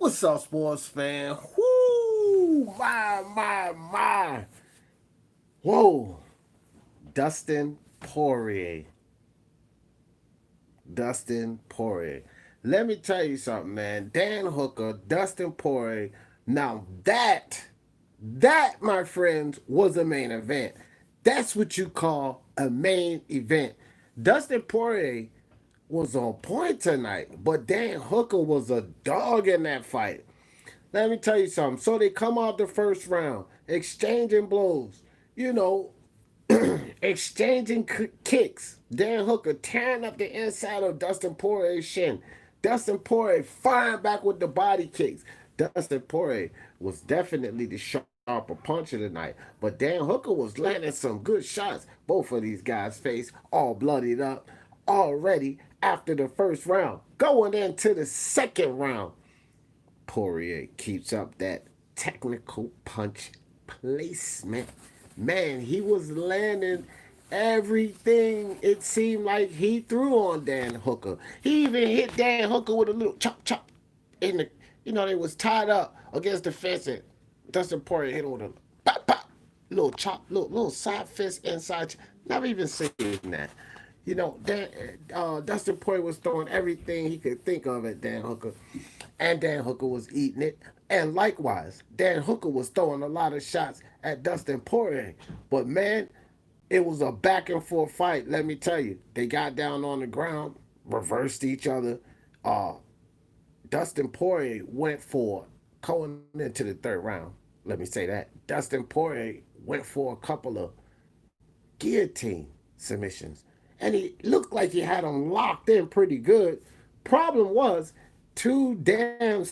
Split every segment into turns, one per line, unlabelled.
What's up, sports fan? Whoo! My. Whoa! Dustin Poirier. Dustin Poirier. Let me tell you something, man. Dan Hooker, Dustin Poirier. Now that, my friends, was a main event. That's what you call a main event. Dustin Poirier was on point tonight, but Dan Hooker was a dog in that fight. Let me tell you something. So they come out the first round, exchanging blows, you know, exchanging kicks. Dan Hooker tearing up the inside of Dustin Poirier's shin. Dustin Poirier firing back with the body kicks. Dustin Poirier was definitely the sharper puncher tonight, but Dan Hooker was landing some good shots. Both of these guys' face all bloodied up already after the first round. Going into the second round, Poirier keeps up that technical punch placement. Man, he was landing everything it seemed like he threw on Dan Hooker. He even hit Dan Hooker with a little chop chop in the, they was tied up against the fence, and Dustin Poirier hit him with a pop pop, little chop, little side fist inside. Never even seen that. Dustin Poirier was throwing everything he could think of at Dan Hooker, and Dan Hooker was eating it. And likewise, Dan Hooker was throwing a lot of shots at Dustin Poirier. But man, it was a back and forth fight. Let me tell you, they got down on the ground, reversed each other. Dustin Poirier went for going into the third round. Let me say that Dustin Poirier went for a couple of guillotine submissions, and he looked like he had them locked in pretty good. Problem was, too damn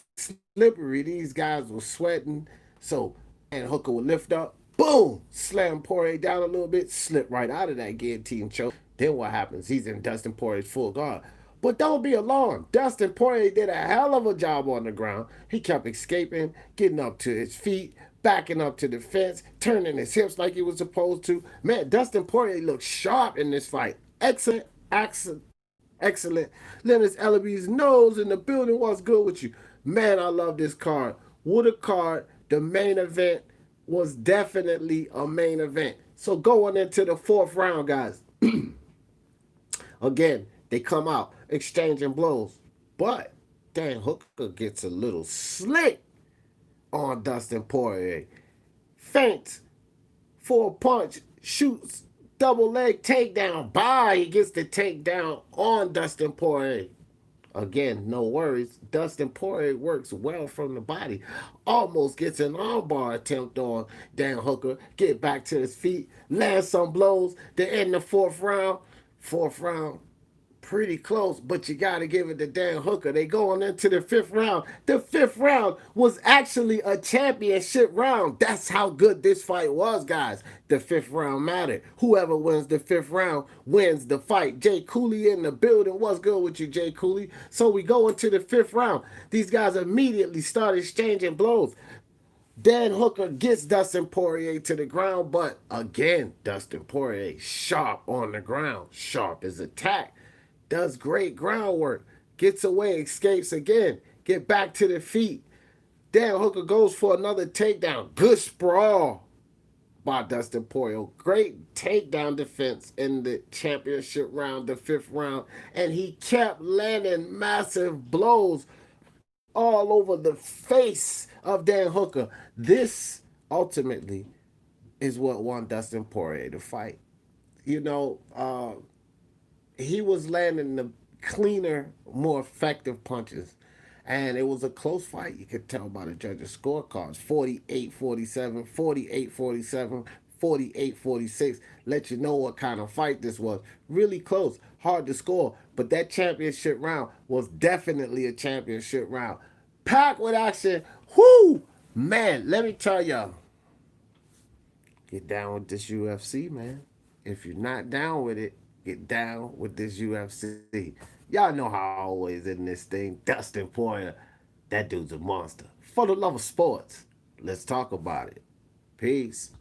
slippery. These guys were sweating. So, and Hooker would lift up, boom, slam Poirier down a little bit, slip right out of that guillotine choke. Then what happens? He's in Dustin Poirier's full guard. But don't be alarmed. Dustin Poirier did a hell of a job on the ground. He kept escaping, getting up to his feet, backing up to the fence, turning his hips like he was supposed to. Man, Dustin Poirier looked sharp in this fight. Excellent. Lennox Ellaby's nose in the building. What's good with you? Man, I love this card. What a card. The main event was definitely a main event. So going into the fourth round, guys. Again, they come out exchanging blows. But Dan Hooker gets a little slick on Dustin Poirier. Feints for a punch, shoots double leg takedown. Bye. He gets the takedown on Dustin Poirier. Again, no worries. Dustin Poirier works well from the body. Almost gets an armbar attempt on Dan Hooker. Get back to his feet. Land some blows. They end the fourth round. Fourth round, pretty close, but you got to give it to Dan Hooker. They going into the fifth round. The fifth round was actually a championship round. That's how good this fight was, guys. The fifth round mattered. Whoever wins the fifth round wins the fight. Jay Cooley in the building. What's good with you, Jay Cooley? So we go into the fifth round. These guys immediately start exchanging blows. Dan Hooker gets Dustin Poirier to the ground, but again, Dustin Poirier sharp on the ground. Sharp as attack. Does great groundwork, gets away, escapes again, get back to the feet. Dan Hooker goes for another takedown. Good sprawl by Dustin Poirier. Great takedown defense in the championship round, the fifth round. And he kept landing massive blows all over the face of Dan Hooker. This ultimately is what won Dustin Poirier the fight. He was landing the cleaner, more effective punches. And it was a close fight. You could tell by the judges' scorecards. 48-47, 48-47, 48-46. Let you know what kind of fight this was. Really close. Hard to score. But that championship round was definitely a championship round. Packed with action. Whoo! Man, let me tell y'all. Get down with this UFC, man. If you're not down with it, get down with this UFC. Y'all know how I always in this thing. Dustin Poirier, that dude's a monster. For the love of sports, let's talk about it. Peace.